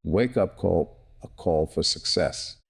wake-up call, a call for success.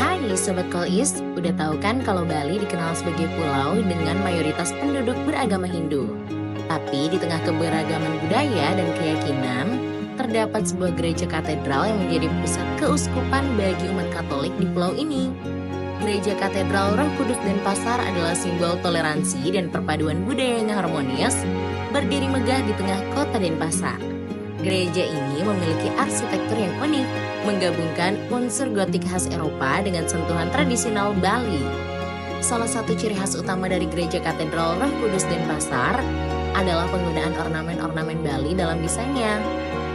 Hai Sobat Kois, udah tahu kan kalau Bali dikenal sebagai pulau dengan mayoritas penduduk beragama Hindu. Tapi di tengah keberagaman budaya dan keyakinan, terdapat sebuah gereja katedral yang menjadi pusat keuskupan bagi umat Katolik di pulau ini. Gereja Katedral Roh Kudus Denpasar adalah simbol toleransi dan perpaduan budaya yang harmonis, berdiri megah di tengah kota Denpasar. Gereja ini memiliki arsitektur yang unik, menggabungkan unsur gotik khas Eropa dengan sentuhan tradisional Bali. Salah satu ciri khas utama dari Gereja Katedral Roh Kudus Denpasar adalah penggunaan ornamen-ornamen Bali dalam desainnya.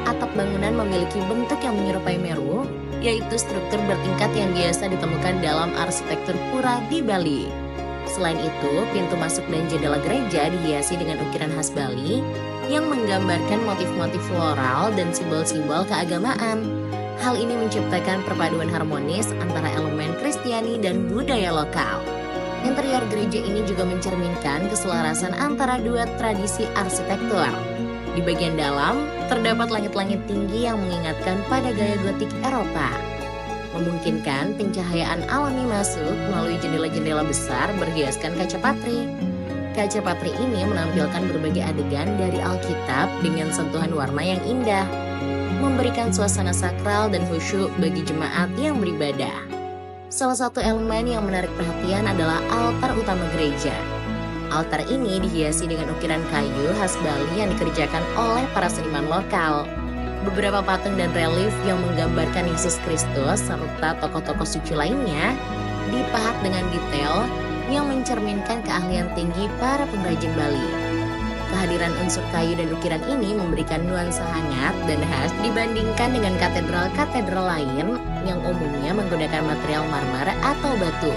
Atap bangunan memiliki bentuk yang menyerupai Meru, yaitu struktur bertingkat yang biasa ditemukan dalam arsitektur pura di Bali. Selain itu, pintu masuk dan jendela gereja dihiasi dengan ukiran khas Bali yang menggambarkan motif-motif floral dan simbol-simbol keagamaan. Hal ini menciptakan perpaduan harmonis antara elemen Kristiani dan budaya lokal. Interior gereja ini juga mencerminkan keselarasan antara dua tradisi arsitektur. Di bagian dalam, terdapat langit-langit tinggi yang mengingatkan pada gaya gotik Eropa, memungkinkan pencahayaan alami masuk melalui jendela-jendela besar berhiaskan kaca patri. Kaca patri ini menampilkan berbagai adegan dari Alkitab dengan sentuhan warna yang indah, memberikan suasana sakral dan khusyuk bagi jemaat yang beribadah. Salah satu elemen yang menarik perhatian adalah altar utama gereja. Altar ini dihiasi dengan ukiran kayu khas Bali yang dikerjakan oleh para seniman lokal. Beberapa patung dan relief yang menggambarkan Yesus Kristus serta tokoh-tokoh suci lainnya dipahat dengan detail yang mencerminkan keahlian tinggi para pengrajin Bali. Kehadiran unsur kayu dan ukiran ini memberikan nuansa hangat dan khas dibandingkan dengan katedral-katedral lain yang umumnya menggunakan material marmer atau batu.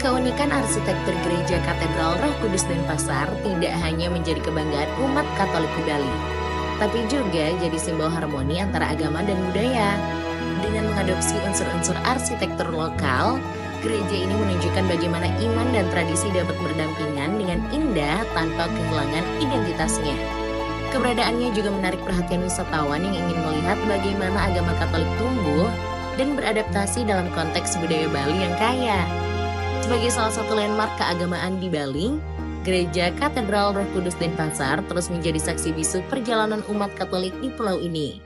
Keunikan arsitektur Gereja Katedral Roh Kudus Denpasar tidak hanya menjadi kebanggaan umat Katolik di Bali, tapi juga jadi simbol harmoni antara agama dan budaya. Dengan mengadopsi unsur-unsur arsitektur lokal, gereja ini menunjukkan bagaimana iman dan tradisi dapat berdampingan dengan indah tanpa kehilangan identitasnya. Keberadaannya juga menarik perhatian wisatawan yang ingin melihat bagaimana agama Katolik tumbuh dan beradaptasi dalam konteks budaya Bali yang kaya. Sebagai salah satu landmark keagamaan di Bali, Gereja Katedral Roh Kudus Denpasar terus menjadi saksi bisu perjalanan umat Katolik di pulau ini.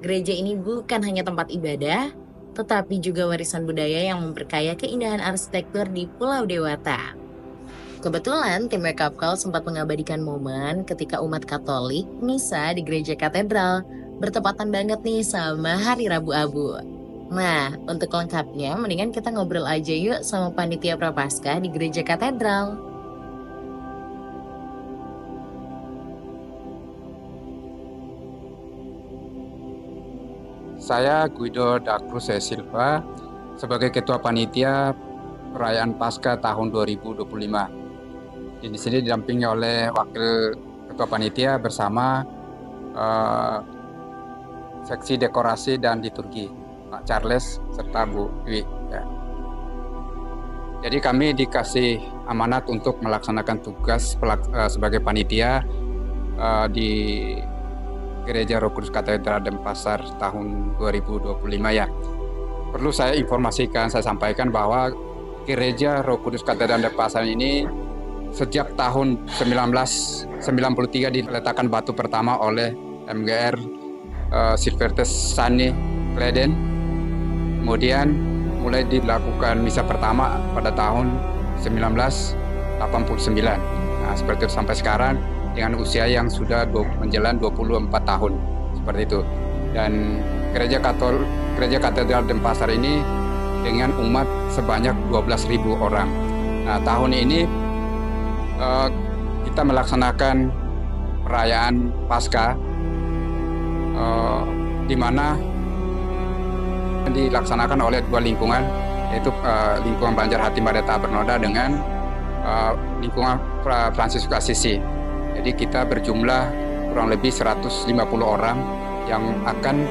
Gereja ini bukan hanya tempat ibadah, tetapi juga warisan budaya yang memperkaya keindahan arsitektur di Pulau Dewata. Kebetulan tim Wake Up Call sempat mengabadikan momen ketika umat Katolik misa di Gereja Katedral, bertepatan banget nih sama Hari Rabu Abu. Nah, untuk lengkapnya mendingan kita ngobrol aja yuk sama panitia Prapaskah di Gereja Katedral. Saya Guido da Cruz Silva sebagai Ketua Panitia Perayaan Paskah tahun 2025. Di sini didampingi oleh Wakil Ketua Panitia bersama Seksi Dekorasi dan Liturgi, Pak Charles serta Bu Dwi. Ya. Jadi kami dikasih amanat untuk melaksanakan tugas sebagai panitia di Gereja Roh Kudus Katedral Denpasar tahun 2025 ya. Perlu saya informasikan, saya sampaikan bahwa Gereja Roh Kudus Katedral Denpasar ini sejak tahun 1993 diletakkan batu pertama oleh MGR Silvertes Sani Kleden Kemudian mulai dilakukan misa pertama pada tahun 1989. Nah, seperti itu sampai sekarang dengan usia yang sudah menjelang 24 tahun. Seperti itu. Dan Gereja Katedral Denpasar ini dengan umat sebanyak 12.000 orang. Nah, tahun ini kita melaksanakan perayaan Paskah di mana dilaksanakan oleh dua lingkungan, yaitu lingkungan Banjar Hati Madeta Bernoda dengan lingkungan Fransiskus Assisi. Jadi kita berjumlah kurang lebih 150 orang yang akan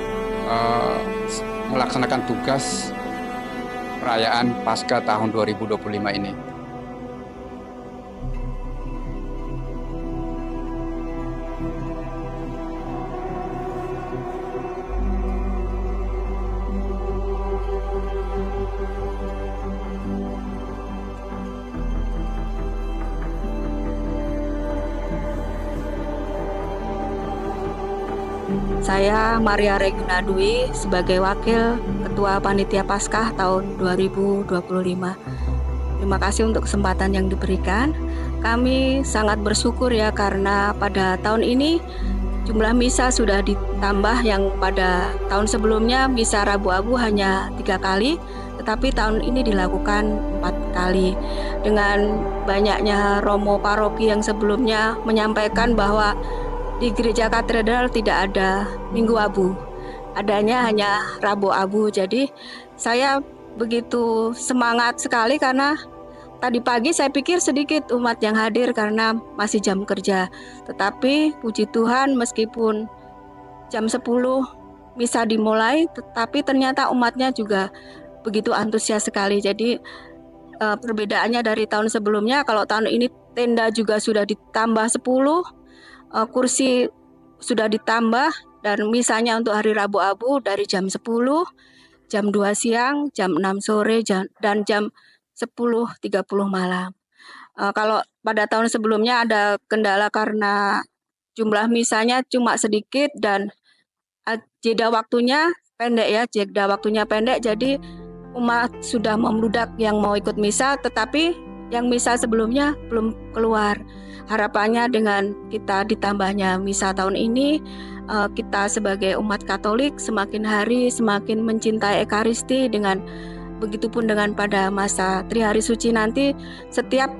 melaksanakan tugas perayaan Paskah tahun 2025 ini. Saya Maria Regina Dwi sebagai Wakil Ketua Panitia Paskah tahun 2025. Terima kasih untuk kesempatan yang diberikan. Kami sangat bersyukur ya karena pada tahun ini jumlah misa sudah ditambah, yang pada tahun sebelumnya misa Rabu Abu hanya 3 kali, tetapi tahun ini dilakukan 4 kali. Dengan banyaknya romo paroki yang sebelumnya menyampaikan bahwa di Gereja Katedral tidak ada Minggu Abu, adanya hanya Rabu Abu. Jadi saya begitu semangat sekali karena tadi pagi saya pikir sedikit umat yang hadir karena masih jam kerja. Tetapi puji Tuhan meskipun jam 10 misa dimulai, tetapi ternyata umatnya juga begitu antusias sekali. Jadi perbedaannya dari tahun sebelumnya, kalau tahun ini tenda juga sudah ditambah 10, kursi sudah ditambah, dan misanya untuk hari Rabu Abu dari jam 10, jam 2 siang, jam 6 sore, dan jam 10.30 malam. Kalau pada tahun sebelumnya ada kendala karena jumlah misanya cuma sedikit dan jeda waktunya pendek, jadi umat sudah membludak yang mau ikut misa, tetapi yang misa sebelumnya belum keluar. Harapannya dengan kita ditambahnya misa tahun ini, kita sebagai umat Katolik semakin hari semakin mencintai Ekaristi. Dengan begitupun dengan pada masa Trihari Suci nanti, setiap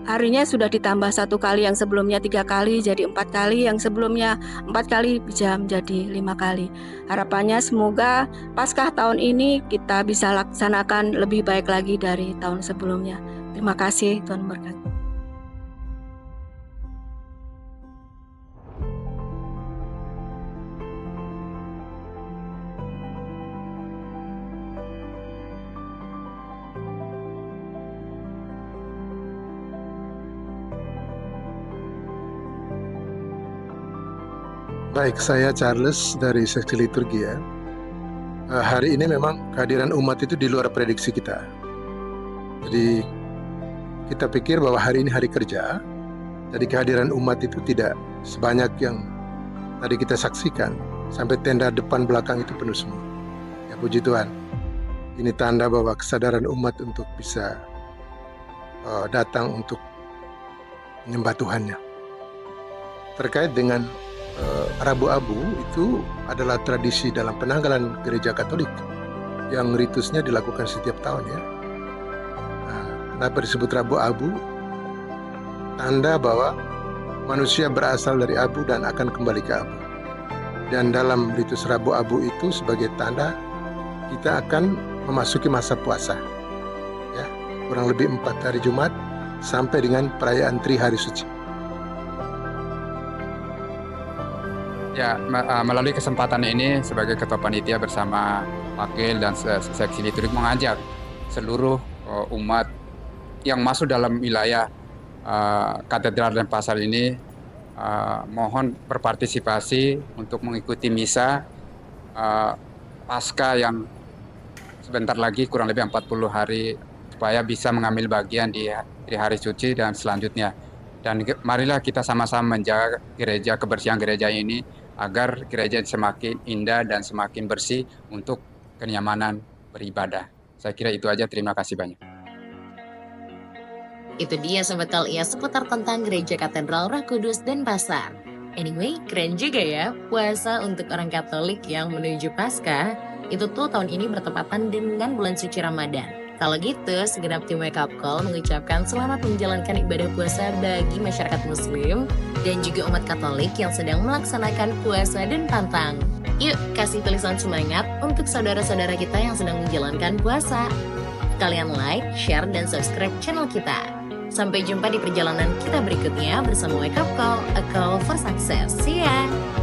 harinya sudah ditambah 1 kali, yang sebelumnya 3 kali jadi 4 kali, yang sebelumnya 4 kali bisa menjadi 5 kali. Harapannya semoga Paskah tahun ini kita bisa laksanakan lebih baik lagi dari tahun sebelumnya. Terima kasih, Tuhan berkati. Baik, saya Charles dari Seksi Liturgi ya. Hari ini memang kehadiran umat itu di luar prediksi kita. Jadi kita pikir bahwa hari ini hari kerja, jadi kehadiran umat itu tidak sebanyak yang tadi kita saksikan. Sampai tenda depan belakang itu penuh semua. Ya puji Tuhan. Ini tanda bahwa kesadaran umat untuk bisa datang untuk menyembah Tuhannya. Terkait dengan Rabu Abu, itu adalah tradisi dalam penanggalan Gereja Katolik yang ritusnya dilakukan setiap tahun ya. Nah, kenapa disebut Rabu Abu? Tanda bahwa manusia berasal dari abu dan akan kembali ke abu. Dan dalam ritus Rabu Abu itu sebagai tanda kita akan memasuki masa puasa ya, kurang lebih 4 hari Jumat sampai dengan perayaan Trihari Suci. Ya, melalui kesempatan ini sebagai Ketua Panitia bersama Wakil dan Seksi Liturgi mengajak seluruh umat yang masuk dalam wilayah Katedral Denpasar ini mohon berpartisipasi untuk mengikuti misa Paskah yang sebentar lagi kurang lebih 40 hari, supaya bisa mengambil bagian di hari suci dan selanjutnya. Dan marilah kita sama-sama menjaga gereja, kebersihan gereja ini agar gereja semakin indah dan semakin bersih untuk kenyamanan beribadah. Saya kira itu aja, terima kasih banyak. Itu dia Sobat KLIA seputar tentang Gereja Katedral Roh Kudus dan Pasar. Anyway, keren juga ya puasa untuk orang Katolik yang menuju Paskah. Itu tuh tahun ini bertepatan dengan bulan suci Ramadan. Kalau gitu, segenap tim Wake Up Call mengucapkan selamat menjalankan ibadah puasa bagi masyarakat Muslim dan juga umat Katolik yang sedang melaksanakan puasa dan pantang. Yuk, kasih tulisan semangat untuk saudara-saudara kita yang sedang menjalankan puasa. Kalian like, share, dan subscribe channel kita. Sampai jumpa di perjalanan kita berikutnya bersama Wake Up Call, a call for success. See ya!